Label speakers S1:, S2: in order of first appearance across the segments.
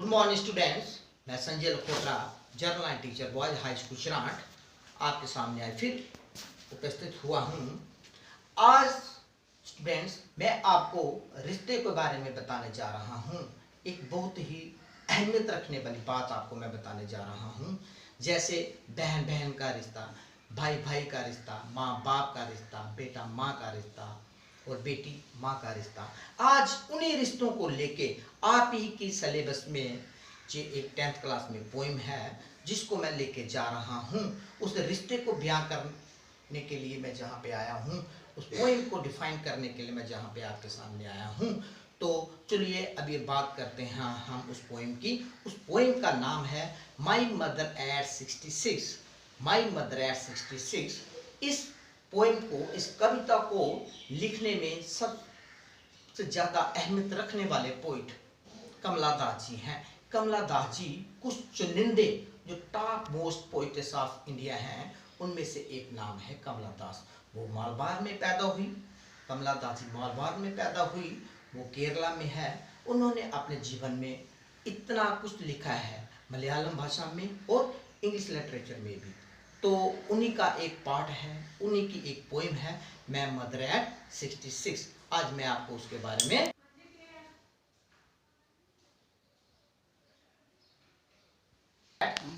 S1: Morning students, मैं Sanjay Lakhotra, general and teacher boys high school चिरांट आपके सामने आज फिर उपस्थित हुआ हूँ। आज स्टूडेंट्स मैं आपको रिश्ते के बारे में बताने जा रहा हूँ। एक बहुत ही अहमियत रखने वाली बात आपको मैं बताने जा रहा हूँ। जैसे बहन बहन का रिश्ता, भाई भाई का रिश्ता, माँ बाप का रिश्ता, बेटा माँ का रिश्ता और बेटी माँ का रिश्ता। आज उन्हीं रिश्तों को लेके आप ही की सिलेबस में जो एक 10th क्लास में पोइम है जिसको मैं लेके जा रहा हूँ, उस रिश्ते को बयां करने के लिए मैं जहाँ पे आया हूँ, उस पोइम को डिफाइन करने के लिए मैं जहाँ पे आपके सामने आया हूँ। तो चलिए अब ये बात करते हैं हम उस पोइम की। उस पोइम का नाम है my mother eight 66। My mother eight 66। इस पोइम को, इस कविता को लिखने में सबसे ज़्यादा अहमियत रखने वाले पोइट कमला दास जी हैं। कमला दास जी कुछ चुनिंदे जो top most poets of India हैं उनमें से एक नाम है कमला दास। वो मालबार में पैदा हुई, कमला दास जी मालबार में पैदा हुई, वो केरला में है। उन्होंने अपने जीवन में इतना कुछ लिखा है मलयालम भाषा में और इंग्लिश लिटरेचर में भी। तो उन्हीं का एक पार्ट है, उन्हीं की एक पोइम है मैं मदर एट 66। आज मैं आपको उसके बारे में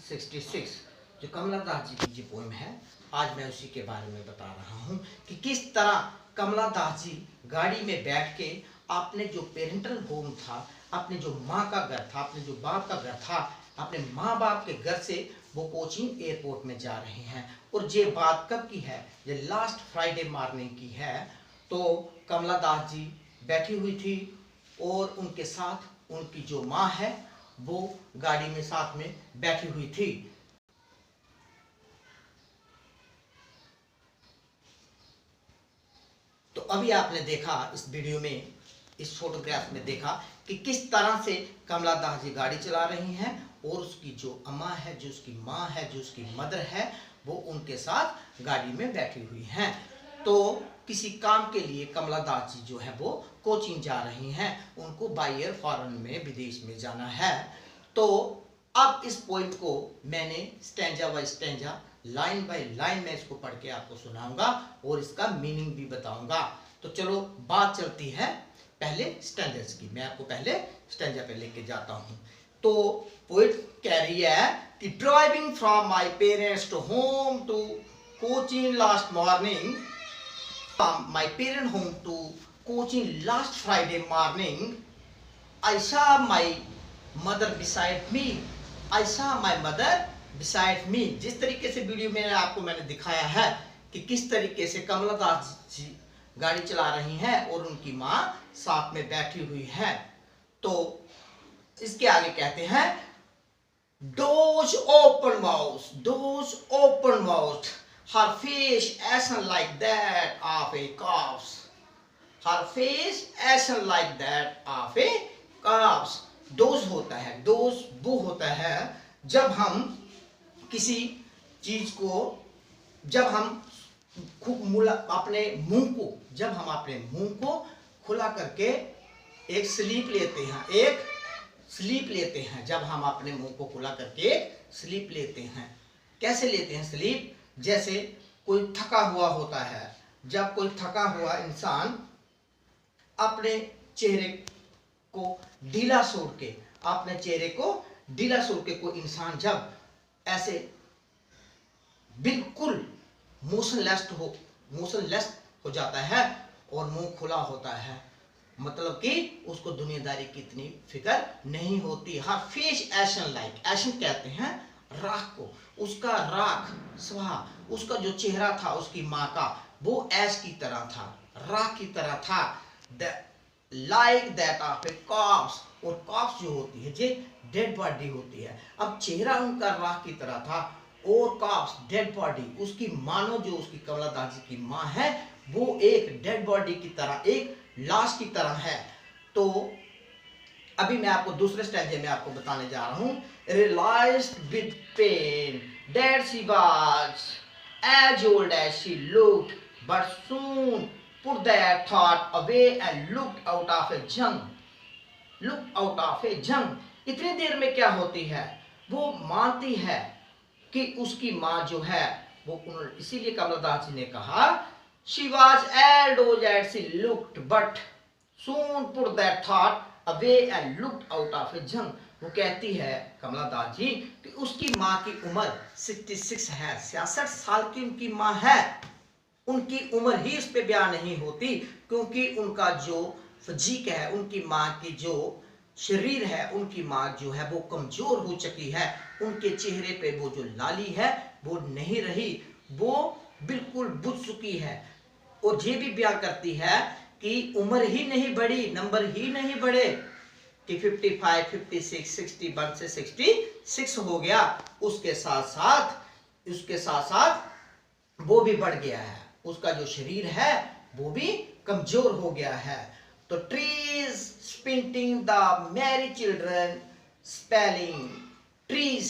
S1: 66 जो कमला दास जी की जो पोइम है, आज मैं उसी के बारे में बता रहा हूँ कि किस तरह कमला दास जी गाड़ी में बैठ के अपने जो पेरेंटल होम था, अपने जो माँ का घर था, अपने जो बाप का घर था, अपने माँ बाप के घर से वो कोचीन एयरपोर्ट में जा रहे हैं। और ये बात कब की है? ये लास्ट फ्राइडे मॉर्निंग की है। तो कमला दास जी बैठी हुई थी और उनके साथ उनकी जो माँ है वो गाड़ी में साथ में बैठी हुई थी। तो अभी आपने देखा इस वीडियो में, इस फोटोग्राफ में देखा कि किस तरह से कमला दास जी गाड़ी चला रही हैं और उसकी जो अम्मा है, जो उसकी माँ है, जो उसकी मदर है, वो उनके साथ गाड़ी में बैठी हुई हैं। तो किसी काम के लिए कमला दास जी जो है वो कोचीन जा रही हैं, उनको बाय एयर फॉरेन में, विदेश में जाना है। तो अब इस पोइम को मैंने stanza by stanza, line by line मैं इसको पढ़ के आपको सुनाऊंगा और इसका मीनिंग भी बताऊंगा। तो चलो बात चलती है पहले स्टैंजर्स की। मैं आपको पहले स्टैंजा पे लेके जाता हूँ। तो पोइट कह रही है कि driving from my parents to home to Cochin last morning, from my parent home to Cochin last Friday morning, I saw my mother beside me, I saw my mother beside me. जिस तरीके से वीडियो में आपको मैंने दिखाया है कि किस तरीके से कमला दास जी गाड़ी चला रही हैं और उनकी माँ साथ में बैठी हुई है। तो इसके आगे कहते हैं doors open mouth, doors open mouth, her face ashen like that of a calf, her face ashen like that of a calf। Dose होता है, डोज वो होता है जब हम किसी चीज को, जब हम अपने मुंह को, जब हम अपने मुंह को खुला करके एक स्लीप लेते हैं, एक स्लीप लेते हैं। जब हम अपने मुंह को खुला करके एक स्लीप लेते हैं, कैसे लेते हैं स्लीप? जैसे कोई थका हुआ होता है, जब कोई थका हुआ इंसान अपने चेहरे को ढीला छोड़ के, अपने चेहरे को ढीला छोड़ के कोई इंसान जब ऐसे बिल्कुल मोशनलेस हो जाता है और मुंह खुला होता है, मतलब कि उसको दुनियादारी की इतनी फिक्र नहीं होती। हर फेस एशन लाइक, एशन कहते हैं राख को, उसका राख स्वभाव, उसका जो चेहरा था उसकी माँ का, वो ऐश की तरह था, राख की तरह था। Like that of a corpse, और कॉप्स जो होती है, जे डेड बॉडी होती है। अब चेहरा उनका राख की तरह था और कॉप्स डेड बॉडी, उसकी मानो जो उसकी कमला दास जी की माँ है वो एक डेड बॉडी की तरह, एक लाश की तरह है। तो अभी मैं आपको दूसरे स्टैंजे में आपको बताने जा रहा हूँ। Realized with pain that she was as old as she looked, but soon put that thought away and looked out of a jung, looked out of a jung। इतनी देर में क्या होती है, वो मानती है कि उसकी माँ जो है वो, इसीलिए कमला दास जी ने कहा she was old as she looked but soon put that thought away and looked out of a junk। वो कहती है कमला दास जी कि उसकी माँ की उम्र 66 है, 66 साल की उनकी माँ है। उनकी उम्र ही इस पे बयान नहीं होती, क्योंकि उनका जो फिजिक है, उनकी माँ की जो शरीर है, उनकी माँ जो है वो कमजोर हो चुकी है। उनके चेहरे पे वो जो लाली है वो नहीं रही, वो बिल्कुल बुझ चुकी है। और ये भी बयान करती है कि उम्र ही नहीं बढ़ी, नंबर ही नहीं बढ़े कि 55, 56, 61 से 66 हो गया, उसके साथ साथ वो भी बढ़ गया है, उसका जो शरीर है वो भी कमजोर हो गया है। तो trees sprinting the merry children spelling, trees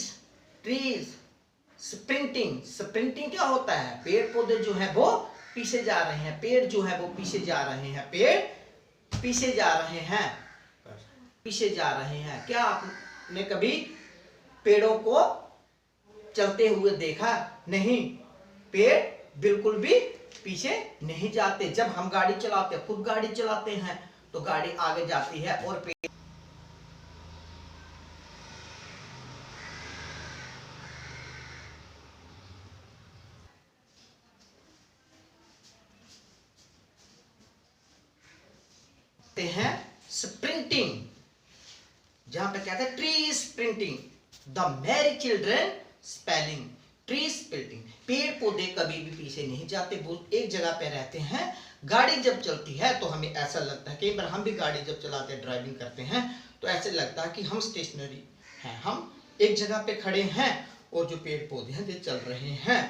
S1: sprinting क्या होता है, पेड़ पौधे जो है वो पीछे जा रहे हैं, पेड़ जो है वो पीछे जा रहे हैं, पेड़ पीछे जा रहे हैं। क्या आपने कभी पेड़ों को चलते हुए देखा? नहीं, पेड़ बिल्कुल भी पीछे नहीं जाते। जब हम गाड़ी चलाते हैं, खुद गाड़ी चलाते हैं, तो गाड़ी आगे जाती है और पेड़ हैं स्प्रिंटिंग, जहां पे कहते हैं tree sprinting, the merry children spelling, tree sprinting. पेड़ पौधे कभी भी पीछे नहीं जाते, वो एक जगह पे रहते हैं। गाड़ी जब चलती है तो हमें ऐसा लगता है, कई बार हम भी गाड़ी जब चलाते हैं, ड्राइविंग करते हैं, तो ऐसे लगता है कि हम स्टेशनरी हैं, हम एक जगह पे खड़े हैं और जो पेड़ पौधे हैं वे चल रहे हैं।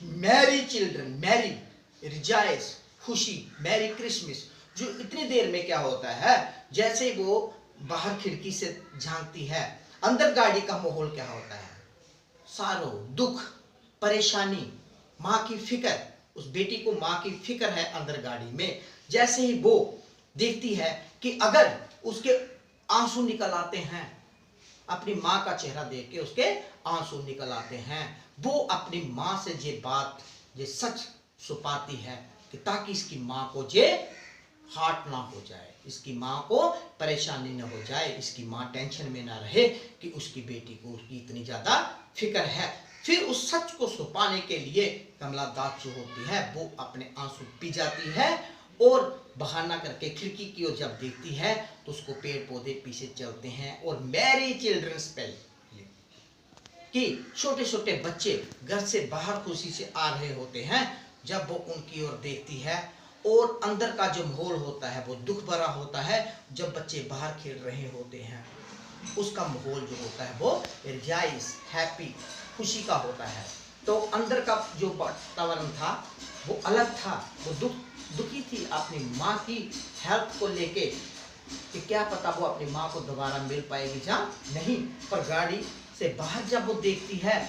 S1: मैरी चिल्ड्रन, मैरी रिजॉइस, खुशी, मैरी क्रिसमस। जो इतनी देर में क्या होता है, जैसे वो बाहर खिड़की से झांकती है, अंदर गाड़ी का माहौल क्या होता है, सारो, दुख, परेशानी, माँ की फिक्र, उस बेटी को माँ की फिक्र है अंदर गाड़ी में। जैसे ही वो देखती है कि अगर उसके आंसू निकल आते हैं, अपनी माँ का चेहरा देख के उसके आंसू निकल आते हैं, वो अपनी माँ से ये बात, ये सच छुपाती है कि ताकि इसकी माँ को ये हार्ट ना हो जाए, इसकी माँ को परेशानी ना हो जाए, इसकी माँ टेंशन में ना रहे कि उसकी बेटी को उसकी इतनी ज्यादा फिक्र है। फिर उस सच को छुपाने के लिए कमला दास जो होती है वो अपने आंसू पी जाती है और बहाना करके खिड़की की ओर जब देखती है तो उसको पेड़ पौधे पीछे चलते हैं। और मैरी चिल्ड्रन स्पेल कि छोटे छोटे बच्चे घर से बाहर खुशी से आ रहे होते हैं, जब वो उनकी ओर देखती है और अंदर का जो माहौल होता है वो दुख भरा होता है। जब बच्चे बाहर खेल रहे होते हैं, उसका माहौल जो होता है वो रिजॉइस, हैप्पी, खुशी का होता है। तो अंदर का जो वातावरण था वो अलग था, वो दुखी थी अपनी माँ की हेल्थ को लेके कि क्या पता वो अपनी माँ को दोबारा मिल पाएगी या नहीं। पर गाड़ी से बाहर जब वो देखती है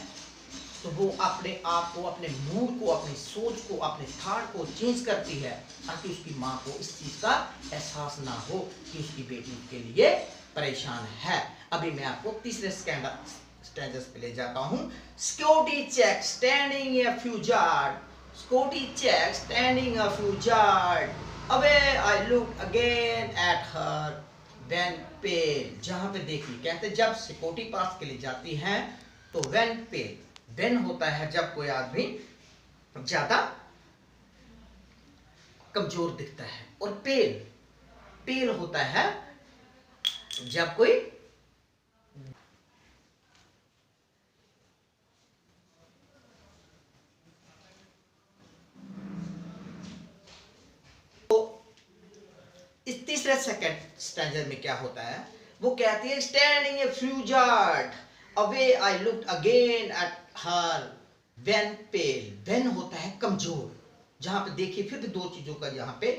S1: तो वो अपने आप को, अपने मूड को, अपनी सोच को, अपने थॉट को चेंज करती है ताकि उसकी माँ को इस चीज का एहसास ना हो कि उसकी बेटी के लिए परेशान है। अभी मैं आपको तीसरे स्टैंडर्स पे ले जाता हूँ। Security check standing a few yard, security check standing a few yard away I look again at her when pale. जहां पे देखिए, कहते जब सिक्योरिटी पास के लिए जाती हैं तो व्हेन पेल, व्हेन होता है जब कोई आदमी ज्यादा कमजोर दिखता है, और पेल, पेल होता है जब कोई इस तीसरे सेकंड स्टैंजर में क्या होता है, वो कहती है standing a few yard away I looked again at her when pale. When होता है कमजोर, जहां पे देखिए फिर दो चीजों का यहाँ पे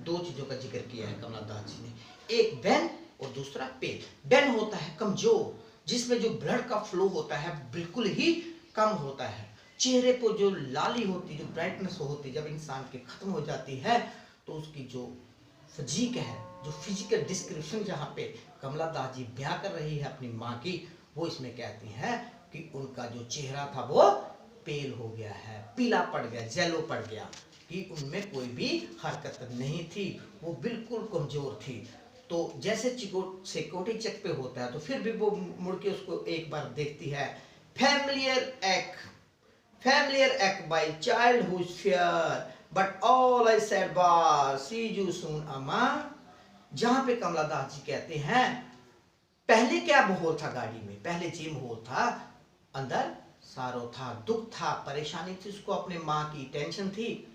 S1: दो चीजों का जिक्र किया है कमला दास जी ने, एक व्हेन और दूसरा पेल। व्हेन होता है कमजोर, जिसमें जो ब्लड का फ्लो होता है बिल्कुल ही कम होता है, चेहरे पर जो लाली होती, जो ब्राइटनेस होती, जब इंसान की खत्म हो जाती है तो उसकी जो फिजिक है जो फिजिकल डिस्क्रिप्शन जहाँ पे कमला दास जी बयां कर रही है अपनी माँ की, वो इसमें कहती हैं कि उनका जो चेहरा था वो पेल हो गया है, पीला पड़ गया, जेलो पड़ गया, कि उनमें कोई भी हरकत नहीं थी, वो बिल्कुल कमजोर थी। तो जैसे सिक्योरिटी चेक पे होता है तो फिर भी वो मुड़ के उसको एक बार देखती है। Familiar act by childhood fear, but all I said was see you soon अम्मा। जहां पे कमला दास जी कहते हैं पहले क्या माहौल था गाड़ी में, पहले जे माहौल था, अंदर सारो था, दुख था, परेशानी थी, उसको अपने माँ की टेंशन थी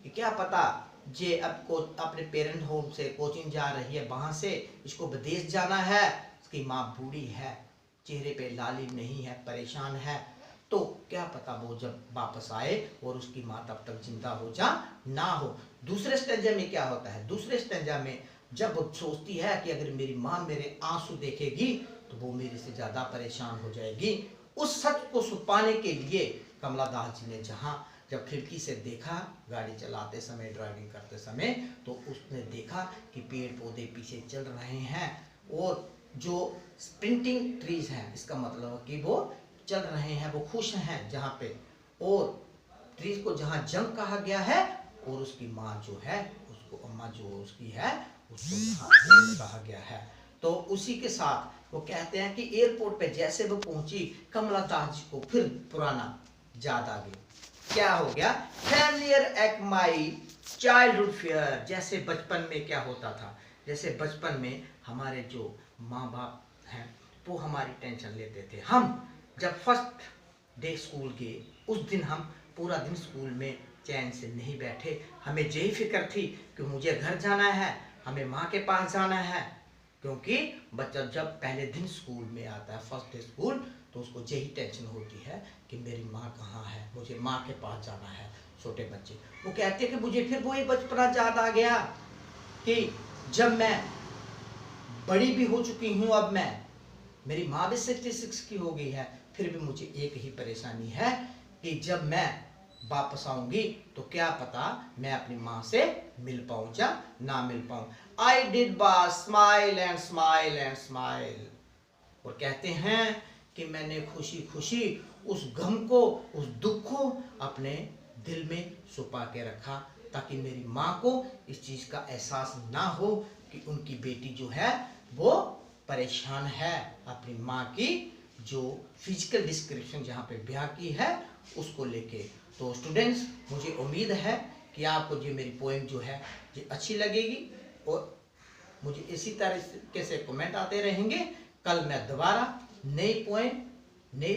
S1: कि क्या पता जे अब को अपने पेरेंट होम से कोचिंग जा रही है, वहां से इसको विदेश जाना है, उसकी माँ बूढ़ी है, चेहरे पे लाली नहीं है, परेशान है, तो क्या पता वो जब वापस आए और उसकी माँ तब तक जिंदा हो जा ना हो। दूसरे स्टेंजा में क्या होता है, दूसरे स्टेंजा में जब वो सोचती है कि अगर मेरी माँ मेरे आंसू देखेगी तो वो मेरे से ज्यादा परेशान हो जाएगी, उस सच को छुपाने के लिए कमला दास जी ने जब खिड़की से देखा गाड़ी चलाते समय, ड्राइविंग करते समय, तो उसने देखा कि पेड़ पौधे पीछे चल रहे हैं और जो स्प्रिंटिंग ट्रीज हैं, इसका मतलब कि वो चल रहे हैं, वो खुश हैं जहाँ पे, और ट्रीज को जहाँ जंग कहा गया है और उसकी माँ जो है उसको अम्मा जो उसकी है उसको यहाँ कहा गया है। तो उसी के साथ वो कहते हैं कि एयरपोर्ट पे जैसे वो पहुंची, कमला दास जी को फिर पुराना याद आ गया। क्या हो गया, familiar act my childhood fear. जैसे बचपन में क्या होता था, जैसे बचपन में हमारे जो माँ बाप हैं वो हमारी टेंशन लेते थे। हम जब फर्स्ट डे स्कूल गए उस दिन हम पूरा दिन स्कूल में चैन से नहीं बैठे, हमें यही फिक्र थी कि मुझे घर जाना है, हमें माँ के पास जाना है, क्योंकि बच्चा जब पहले दिन स्कूल में आता है, फर्स्ट डे स्कूल, तो उसको यही टेंशन होती है कि मेरी माँ कहाँ है, मुझे माँ के पास जाना है। छोटे बच्चे वो कहते हैं कि मुझे फिर वही बचपना याद आ गया कि जब मैं बड़ी भी हो चुकी हूँ, अब मेरी माँ भी 66 की हो गई है, फिर भी मुझे एक ही परेशानी है कि जब मैं वापस आऊंगी तो क्या पता मैं अपनी माँ से मिल पाऊं या ना मिल पाऊं। I did smile and smile and smile. और कहते हैं कि मैंने खुशी खुशी उस गम को, उस दुख को अपने दिल में छुपा के रखा, ताकि मेरी माँ को इस चीज का एहसास ना हो कि उनकी बेटी जो है वो परेशान है अपनी माँ की जो फिजिकल डिस्क्रिप्शन जहाँ पे ब्याह की है उसको लेके। तो स्टूडेंट्स, मुझे उम्मीद है कि आपको ये मेरी पोएम जो है ये अच्छी लगेगी और मुझे इसी तरीके से कमेंट आते रहेंगे। कल मैं दोबारा नई पोएम, नई